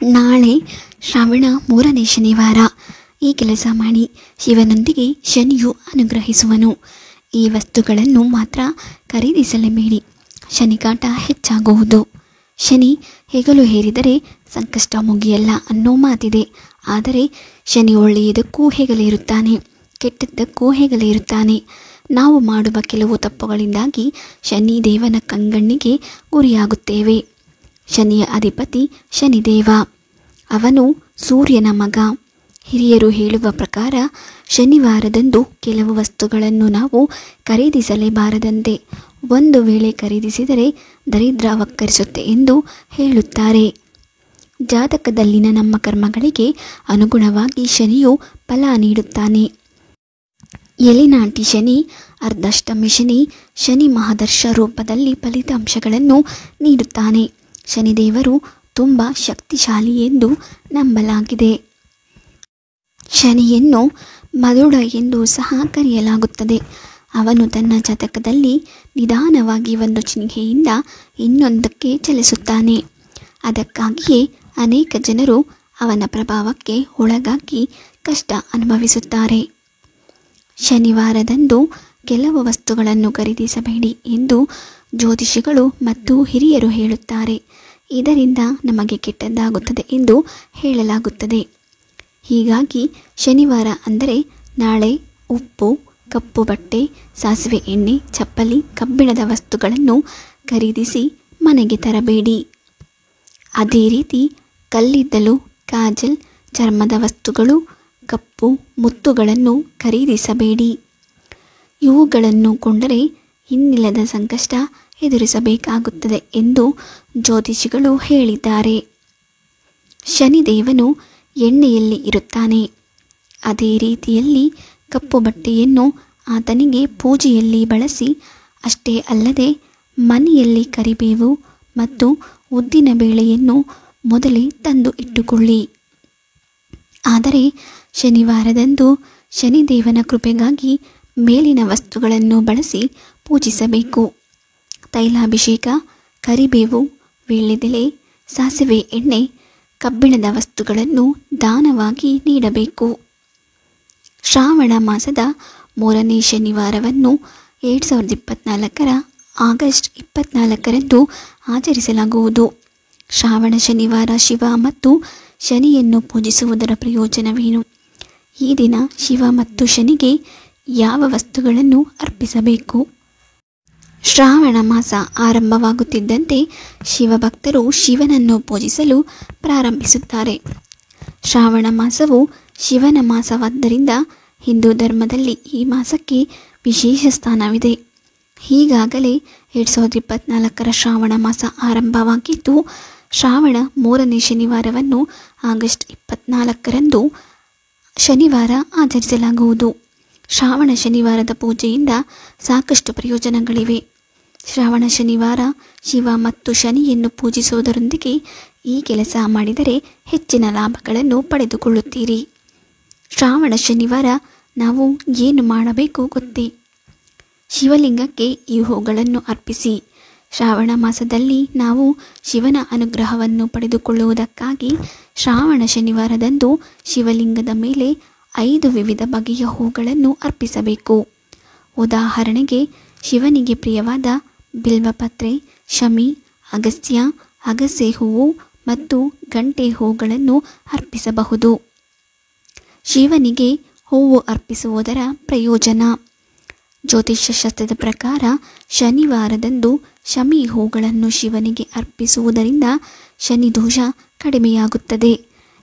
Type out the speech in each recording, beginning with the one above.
ನಾಳೆ ಶ್ರಾವಣ 3ನೇ ಶನಿವಾರ. ಈ ಕೆಲಸ ಮಾಡಿ, ಶಿವನೊಂದಿಗೆ ಶನಿಯು ಅನುಗ್ರಹಿಸುವನು. ಈ ವಸ್ತುಗಳನ್ನು ಮಾತ್ರ ಖರೀದಿಸಲೇಬೇಡಿ, ಶನಿಕಾಟ ಹೆಚ್ಚಾಗುವುದು. ಶನಿ ಹೆಗಲು ಹೇರಿದರೆ ಸಂಕಷ್ಟ ಮುಗಿಯಲ್ಲ ಅನ್ನೋ ಮಾತಿದೆ. ಆದರೆ ಶನಿ ಒಳ್ಳೆಯದಕ್ಕೂ ಹೆಗಲೇರುತ್ತಾನೆ, ಕೆಟ್ಟದ್ದಕ್ಕೂ ಹೆಗಲೇರುತ್ತಾನೆ. ನಾವು ಮಾಡುವ ಕೆಲವು ತಪ್ಪುಗಳಿಂದಾಗಿ ಶನಿ ದೇವನ ಕಂಗಣ್ಣಿಗೆ ಗುರಿಯಾಗುತ್ತೇವೆ. ಶನಿಯ ಅಧಿಪತಿ ಶನಿದೇವ, ಅವನು ಸೂರ್ಯನ ಮಗ. ಹಿರಿಯರು ಹೇಳುವ ಪ್ರಕಾರ ಶನಿವಾರದಂದು ಕೆಲವು ವಸ್ತುಗಳನ್ನು ನಾವು ಖರೀದಿಸಲೇಬಾರದಂತೆ. ಒಂದು ವೇಳೆ ಖರೀದಿಸಿದರೆ ದರಿದ್ರ ವಕ್ಕರಿಸುತ್ತೆ ಎಂದು ಹೇಳುತ್ತಾರೆ. ಜಾತಕದಲ್ಲಿನ ನಮ್ಮ ಕರ್ಮಗಳಿಗೆ ಅನುಗುಣವಾಗಿ ಶನಿಯು ಫಲ ನೀಡುತ್ತಾನೆ. ಎಲಿನಾಟಿ ಶನಿ, ಅರ್ಧಾಷ್ಟಮಿ ಶನಿ, ಶನಿ ಮಹಾದರ್ಶ ರೂಪದಲ್ಲಿ ಫಲಿತಾಂಶಗಳನ್ನು ನೀಡುತ್ತಾನೆ. ಶನಿದೇವರು ತುಂಬ ಶಕ್ತಿಶಾಲಿ ಎಂದು ನಂಬಲಾಗಿದೆ. ಶನಿಯನ್ನು ಮಧುಡ ಎಂದು ಸಹ ಕರೆಯಲಾಗುತ್ತದೆ. ಅವನು ತನ್ನ ಜಾತಕದಲ್ಲಿ ನಿಧಾನವಾಗಿ ಒಂದು ಚಿಹ್ನೆಯಿಂದ ಇನ್ನೊಂದಕ್ಕೆ ಚಲಿಸುತ್ತಾನೆ. ಅದಕ್ಕಾಗಿಯೇ ಅನೇಕ ಜನರು ಅವನ ಪ್ರಭಾವಕ್ಕೆ ಒಳಗಾಗಿ ಕಷ್ಟ ಅನುಭವಿಸುತ್ತಾರೆ. ಶನಿವಾರದಂದು ಕೆಲವು ವಸ್ತುಗಳನ್ನು ಖರೀದಿಸಬೇಡಿ ಎಂದು ಜ್ಯೋತಿಷಿಗಳು ಮತ್ತು ಹಿರಿಯರು ಹೇಳುತ್ತಾರೆ. ಇದರಿಂದ ನಮಗೆ ಕೆಟ್ಟದ್ದಾಗುತ್ತದೆ ಎಂದು ಹೇಳಲಾಗುತ್ತದೆ. ಹೀಗಾಗಿ ಶನಿವಾರ ಅಂದರೆ ನಾಳೆ ಉಪ್ಪು, ಕಪ್ಪು ಬಟ್ಟೆ, ಸಾಸಿವೆ ಎಣ್ಣೆ, ಚಪ್ಪಲಿ, ಕಬ್ಬಿಣದ ವಸ್ತುಗಳನ್ನು ಖರೀದಿಸಿ ಮನೆಗೆ ತರಬೇಡಿ. ಅದೇ ರೀತಿ ಕಲ್ಲಿದ್ದಲು, ಕಾಜಲ್, ಚರ್ಮದ ವಸ್ತುಗಳು, ಕಪ್ಪು, ಮುತ್ತುಗಳನ್ನು ಖರೀದಿಸಬೇಡಿ. ಇವುಗಳನ್ನು ಕೊಂಡರೆ ಇನ್ನಿಲ್ಲದ ಸಂಕಷ್ಟ ಎದುರಿಸಬೇಕಾಗುತ್ತದೆ ಎಂದು ಜ್ಯೋತಿಷಿಗಳು ಹೇಳಿದ್ದಾರೆ. ಶನಿದೇವನು ಎಣ್ಣೆಯಲ್ಲಿ ಇರುತ್ತಾನೆ. ಅದೇ ರೀತಿಯಲ್ಲಿ ಕಪ್ಪು ಬಟ್ಟೆಯನ್ನು ಆತನಿಗೆ ಪೂಜೆಯಲ್ಲಿ ಬಳಸಿ. ಅಷ್ಟೇ ಅಲ್ಲದೆ ಮನೆಯಲ್ಲಿ ಕರಿಬೇವು ಮತ್ತು ಉದ್ದಿನ ಬೇಳೆಯನ್ನು ಮೊದಲೇ ತಂದು ಇಟ್ಟುಕೊಳ್ಳಿ. ಆದರೆ ಶನಿವಾರದಂದು ಶನಿದೇವನ ಕೃಪೆಗಾಗಿ ಮೇಲಿನ ವಸ್ತುಗಳನ್ನು ಬಳಸಿ ಪೂಜಿಸಬೇಕು. ತೈಲಾಭಿಷೇಕ, ಕರಿಬೇವು, ವೀಳ್ಯದೆಲೆ, ಸಾಸಿವೆ ಎಣ್ಣೆ, ಕಬ್ಬಿಣದ ವಸ್ತುಗಳನ್ನು ದಾನವಾಗಿ ನೀಡಬೇಕು. ಶ್ರಾವಣ ಮಾಸದ 3ನೇ ಶನಿವಾರವನ್ನು 2024 ಆಗಸ್ಟ್ 24ರಂದು ಆಚರಿಸಲಾಗುವುದು. ಶ್ರಾವಣ ಶನಿವಾರ ಶಿವ ಮತ್ತು ಶನಿಯನ್ನು ಪೂಜಿಸುವುದರ ಪ್ರಯೋಜನವೇನು? ಈ ದಿನ ಶಿವ ಮತ್ತು ಶನಿಗೆ ಯಾವ ವಸ್ತುಗಳನ್ನು ಅರ್ಪಿಸಬೇಕು? ಶ್ರಾವಣ ಮಾಸ ಆರಂಭವಾಗುತ್ತಿದ್ದಂತೆ ಶಿವಭಕ್ತರು ಶಿವನನ್ನು ಪೂಜಿಸಲು ಪ್ರಾರಂಭಿಸುತ್ತಾರೆ. ಶ್ರಾವಣ ಮಾಸವು ಶಿವನ ಮಾಸವಾದ್ದರಿಂದ ಹಿಂದೂ ಧರ್ಮದಲ್ಲಿ ಈ ಮಾಸಕ್ಕೆ ವಿಶೇಷ ಸ್ಥಾನವಿದೆ. ಈಗಾಗಲೇ 2024 ಶ್ರಾವಣ ಮಾಸ ಆರಂಭವಾಗಿದ್ದು, ಶ್ರಾವಣ 3ನೇ ಶನಿವಾರವನ್ನು ಆಗಸ್ಟ್ 24ರಂದು ಶನಿವಾರ ಆಚರಿಸಲಾಗುವುದು. ಶ್ರಾವಣ ಶನಿವಾರದ ಪೂಜೆಯಿಂದ ಸಾಕಷ್ಟು ಪ್ರಯೋಜನಗಳಿವೆ. ಶ್ರಾವಣ ಶನಿವಾರ ಶಿವ ಮತ್ತು ಶನಿಯನ್ನು ಪೂಜಿಸುವುದರೊಂದಿಗೆ ಈ ಕೆಲಸ ಮಾಡಿದರೆ ಹೆಚ್ಚಿನ ಲಾಭಗಳನ್ನು ಪಡೆದುಕೊಳ್ಳುತ್ತೀರಿ. ಶ್ರಾವಣ ಶನಿವಾರ ನಾವು ಏನು ಮಾಡಬೇಕು ಗೊತ್ತೇ? ಶಿವಲಿಂಗಕ್ಕೆ ಈ ಹೂಗಳನ್ನು ಅರ್ಪಿಸಿ. ಶ್ರಾವಣ ಮಾಸದಲ್ಲಿ ನಾವು ಶಿವನ ಅನುಗ್ರಹವನ್ನು ಪಡೆದುಕೊಳ್ಳುವುದಕ್ಕಾಗಿ ಶ್ರಾವಣ ಶನಿವಾರದಂದು ಶಿವಲಿಂಗದ ಮೇಲೆ 5 ವಿವಿಧ ಬಗೆಯ ಹೂಗಳನ್ನು ಅರ್ಪಿಸಬೇಕು. ಉದಾಹರಣೆಗೆ, ಶಿವನಿಗೆ ಪ್ರಿಯವಾದ ಬಿಲ್ವಪತ್ರೆ, ಶಮಿ, ಅಗಸ್ತ್ಯ, ಅಗಸೆ ಹೂವು ಮತ್ತು ಗಂಟೆ ಹೂಗಳನ್ನು ಅರ್ಪಿಸಬಹುದು. ಶಿವನಿಗೆ ಹೂವು ಅರ್ಪಿಸುವುದರ ಪ್ರಯೋಜನ: ಜ್ಯೋತಿಷ್ಯ ಶಾಸ್ತ್ರದ ಪ್ರಕಾರ ಶನಿವಾರದಂದು ಶಮಿ ಹೂಗಳನ್ನು ಶಿವನಿಗೆ ಅರ್ಪಿಸುವುದರಿಂದ ಶನಿ ದೋಷ ಕಡಿಮೆಯಾಗುತ್ತದೆ.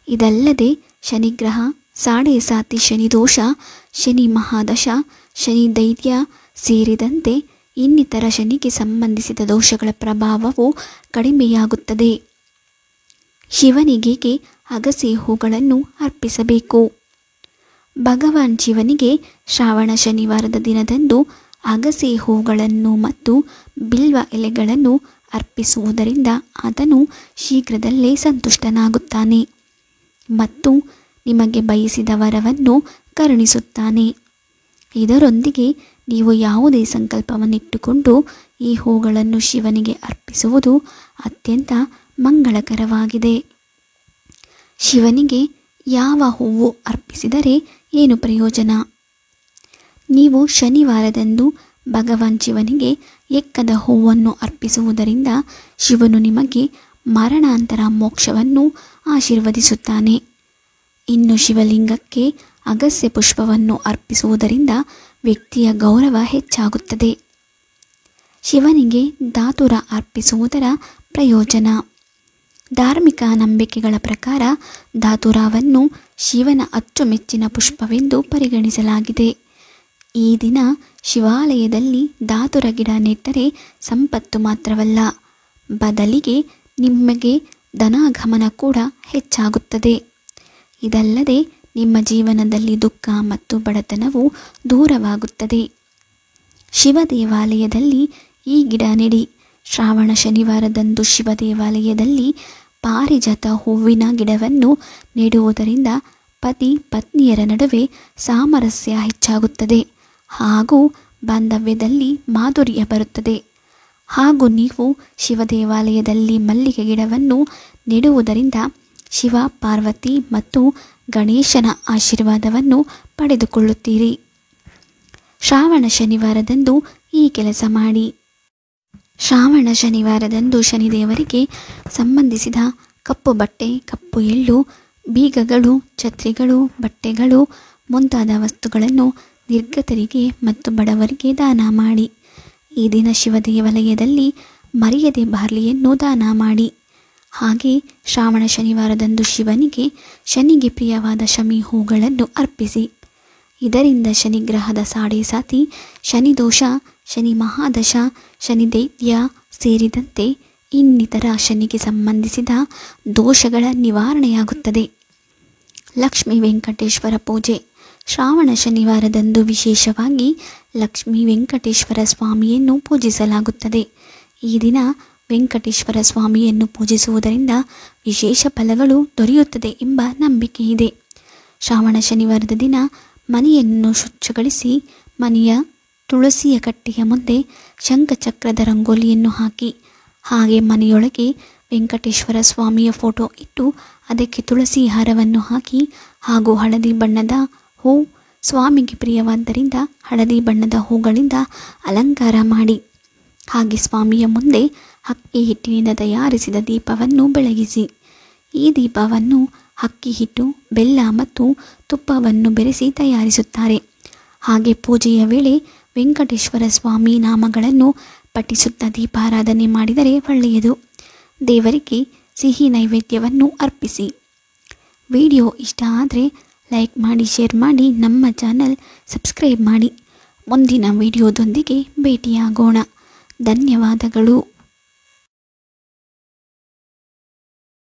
ಇದಲ್ಲದೆ ಶನಿಗ್ರಹ, ಸಾಡೆ ಸಾತಿ ಶನಿ ದೋಷ, ಶನಿ ಮಹಾದಶ, ಶನಿ ದೈತ್ಯ ಸೇರಿದಂತೆ ಇನ್ನಿತರ ಶನಿಗೆ ಸಂಬಂಧಿಸಿದ ದೋಷಗಳ ಪ್ರಭಾವವು ಕಡಿಮೆಯಾಗುತ್ತದೆ. ಶಿವನಿಗೆ ಅಗಸೆ ಹೂಗಳನ್ನು ಅರ್ಪಿಸಬೇಕು. ಭಗವಾನ್ ಶಿವನಿಗೆ ಶ್ರಾವಣ ಶನಿವಾರದ ದಿನದಂದು ಅಗಸೆ ಹೂಗಳನ್ನು ಮತ್ತು ಬಿಲ್ವ ಎಲೆಗಳನ್ನು ಅರ್ಪಿಸುವುದರಿಂದ ಆತನು ಶೀಘ್ರದಲ್ಲೇ ಸಂತುಷ್ಟನಾಗುತ್ತಾನೆ ಮತ್ತು ನಿಮಗೆ ಬಯಸಿದ ವರವನ್ನು ಕರುಣಿಸುತ್ತಾನೆ. ಇದರೊಂದಿಗೆ ನೀವು ಯಾವುದೇ ಸಂಕಲ್ಪವನ್ನಿಟ್ಟುಕೊಂಡು ಈ ಹೂಗಳನ್ನು ಶಿವನಿಗೆ ಅರ್ಪಿಸುವುದು ಅತ್ಯಂತ ಮಂಗಳಕರವಾಗಿದೆ. ಶಿವನಿಗೆ ಯಾವ ಹೂವು ಅರ್ಪಿಸಿದರೆ ಏನು ಪ್ರಯೋಜನ? ನೀವು ಶನಿವಾರದಂದು ಭಗವಾನ್ ಶಿವನಿಗೆ ಎಕ್ಕದ ಹೂವನ್ನು ಅರ್ಪಿಸುವುದರಿಂದ ಶಿವನು ನಿಮಗೆ ಮರಣಾಂತರ ಮೋಕ್ಷವನ್ನು ಆಶೀರ್ವದಿಸುತ್ತಾನೆ. ಇನ್ನು ಶಿವಲಿಂಗಕ್ಕೆ ಅಗಸ್ಯ ಪುಷ್ಪವನ್ನು ಅರ್ಪಿಸುವುದರಿಂದ ವ್ಯಕ್ತಿಯ ಗೌರವ ಹೆಚ್ಚಾಗುತ್ತದೆ. ಶಿವನಿಗೆ ದಾತುರ ಅರ್ಪಿಸುವುದರ ಪ್ರಯೋಜನ. ಧಾರ್ಮಿಕ ನಂಬಿಕೆಗಳ ಪ್ರಕಾರ ದಾತುರವನ್ನು ಶಿವನ ಅಚ್ಚುಮೆಚ್ಚಿನ ಪುಷ್ಪವೆಂದು ಪರಿಗಣಿಸಲಾಗಿದೆ. ಈ ದಿನ ಶಿವಾಲಯದಲ್ಲಿ ದಾತುರ ಗಿಡ ನೆಟ್ಟರೆ ಸಂಪತ್ತು ಮಾತ್ರವಲ್ಲ, ಬದಲಿಗೆ ನಿಮಗೆ ಧನಾಗಮನ ಕೂಡ ಹೆಚ್ಚಾಗುತ್ತದೆ. ಇದಲ್ಲದೆ ನಿಮ್ಮ ಜೀವನದಲ್ಲಿ ದುಃಖ ಮತ್ತು ಬಡತನವು ದೂರವಾಗುತ್ತದೆ. ಶಿವ ದೇವಾಲಯದಲ್ಲಿ ಈ ಗಿಡ ನೆಡಿ. ಶ್ರಾವಣ ಶನಿವಾರದಂದು ಶಿವ ದೇವಾಲಯದಲ್ಲಿ ಪಾರಿಜಾತ ಹೂವಿನ ಗಿಡವನ್ನು ನೆಡುವುದರಿಂದ ಪತಿ ಪತ್ನಿಯರ ನಡುವೆ ಸಾಮರಸ್ಯ ಹೆಚ್ಚಾಗುತ್ತದೆ ಹಾಗೂ ಬಾಂಧವ್ಯದಲ್ಲಿ ಮಾಧುರ್ಯ ಬರುತ್ತದೆ. ಹಾಗೂ ನೀವು ಶಿವ ದೇವಾಲಯದಲ್ಲಿ ಮಲ್ಲಿಗೆ ಗಿಡವನ್ನು ನೆಡುವುದರಿಂದ ಶಿವ ಪಾರ್ವತಿ ಮತ್ತು ಗಣೇಶನ ಆಶೀರ್ವಾದವನ್ನು ಪಡೆದುಕೊಳ್ಳುತ್ತೀರಿ. ಶ್ರಾವಣ ಶನಿವಾರದಂದು ಈ ಕೆಲಸ ಮಾಡಿ. ಶ್ರಾವಣ ಶನಿವಾರದಂದು ಶನಿದೇವರಿಗೆ ಸಂಬಂಧಿಸಿದ ಕಪ್ಪು ಬಟ್ಟೆ, ಕಪ್ಪು ಎಳ್ಳು, ಬೀಗಗಳು, ಛತ್ರಿಗಳು, ಬಟ್ಟೆಗಳು ಮುಂತಾದ ವಸ್ತುಗಳನ್ನು ನಿರ್ಗತರಿಗೆ ಮತ್ತು ಬಡವರಿಗೆ ದಾನ ಮಾಡಿ. ಈ ದಿನ ಶಿವ ದೇವಾಲಯದಲ್ಲಿ ಮರೆಯದೆ ಬಾರ್ಲಿಯನ್ನು ದಾನ ಮಾಡಿ. ಹಾಗೆ ಶ್ರಾವಣ ಶನಿವಾರದಂದು ಶನಿಗೆ ಪ್ರಿಯವಾದ ಶಮಿ ಹೂಗಳನ್ನು ಅರ್ಪಿಸಿ. ಇದರಿಂದ ಶನಿಗ್ರಹದ ಸಾಡೆ-ಸಾತಿ, ಶನಿದೋಷ, ಶನಿ ಮಹಾದಶ, ಶನಿ ದೈತ್ಯ ಸೇರಿದಂತೆ ಇನ್ನಿತರ ಶನಿಗೆ ಸಂಬಂಧಿಸಿದ ದೋಷಗಳ ನಿವಾರಣೆಯಾಗುತ್ತದೆ. ಲಕ್ಷ್ಮೀ ವೆಂಕಟೇಶ್ವರ ಪೂಜೆ. ಶ್ರಾವಣ ಶನಿವಾರದಂದು ವಿಶೇಷವಾಗಿ ಲಕ್ಷ್ಮೀ ವೆಂಕಟೇಶ್ವರ ಸ್ವಾಮಿಯನ್ನು ಪೂಜಿಸಲಾಗುತ್ತದೆ. ಈ ದಿನ ವೆಂಕಟೇಶ್ವರ ಸ್ವಾಮಿಯನ್ನು ಪೂಜಿಸುವುದರಿಂದ ವಿಶೇಷ ಫಲಗಳು ದೊರೆಯುತ್ತದೆ ಎಂಬ ನಂಬಿಕೆ ಇದೆ. ಶ್ರಾವಣ ಶನಿವಾರದ ದಿನ ಮನೆಯನ್ನು ಶುಚಿಗೊಳಿಸಿ ಮನೆಯ ತುಳಸಿಯ ಕಟ್ಟೆಯ ಮುಂದೆ ಶಂಖಚಕ್ರದ ರಂಗೋಲಿಯನ್ನು ಹಾಕಿ. ಹಾಗೆ ಮನೆಯೊಳಗೆ ವೆಂಕಟೇಶ್ವರ ಸ್ವಾಮಿಯ ಫೋಟೋ ಇಟ್ಟು ಅದಕ್ಕೆ ತುಳಸಿ ಹಾರವನ್ನು ಹಾಕಿ ಹಾಗೂ ಹಳದಿ ಬಣ್ಣದ ಹೂ, ಸ್ವಾಮಿಗೆ ಪ್ರಿಯವಾದ್ದರಿಂದ ಹಳದಿ ಬಣ್ಣದ ಹೂಗಳಿಂದ ಅಲಂಕಾರ ಮಾಡಿ. ಹಾಗೆ ಸ್ವಾಮಿಯ ಮುಂದೆ ಅಕ್ಕಿ ಹಿಟ್ಟಿನಿಂದ ತಯಾರಿಸಿದ ದೀಪವನ್ನು ಬೆಳಗಿಸಿ. ಈ ದೀಪವನ್ನು ಅಕ್ಕಿ ಹಿಟ್ಟು, ಬೆಲ್ಲ ಮತ್ತು ತುಪ್ಪವನ್ನು ಬೆರೆಸಿ ತಯಾರಿಸುತ್ತಾರೆ. ಹಾಗೆ ಪೂಜೆಯ ವೇಳೆ ವೆಂಕಟೇಶ್ವರ ಸ್ವಾಮಿ ನಾಮಗಳನ್ನು ಪಠಿಸುತ್ತಾ ದೀಪಾರಾಧನೆ ಮಾಡಿದರೆ ಒಳ್ಳೆಯದು. ದೇವರಿಗೆ ಸಿಹಿ ನೈವೇದ್ಯವನ್ನು ಅರ್ಪಿಸಿ. ವಿಡಿಯೋ ಇಷ್ಟ ಆದರೆ ಲೈಕ್ ಮಾಡಿ, ಶೇರ್ ಮಾಡಿ, ನಮ್ಮ ಚಾನಲ್ ಸಬ್ಸ್ಕ್ರೈಬ್ ಮಾಡಿ. ಮುಂದಿನ ವಿಡಿಯೋದೊಂದಿಗೆ ಭೇಟಿಯಾಗೋಣ. ಧನ್ಯವಾದಗಳು.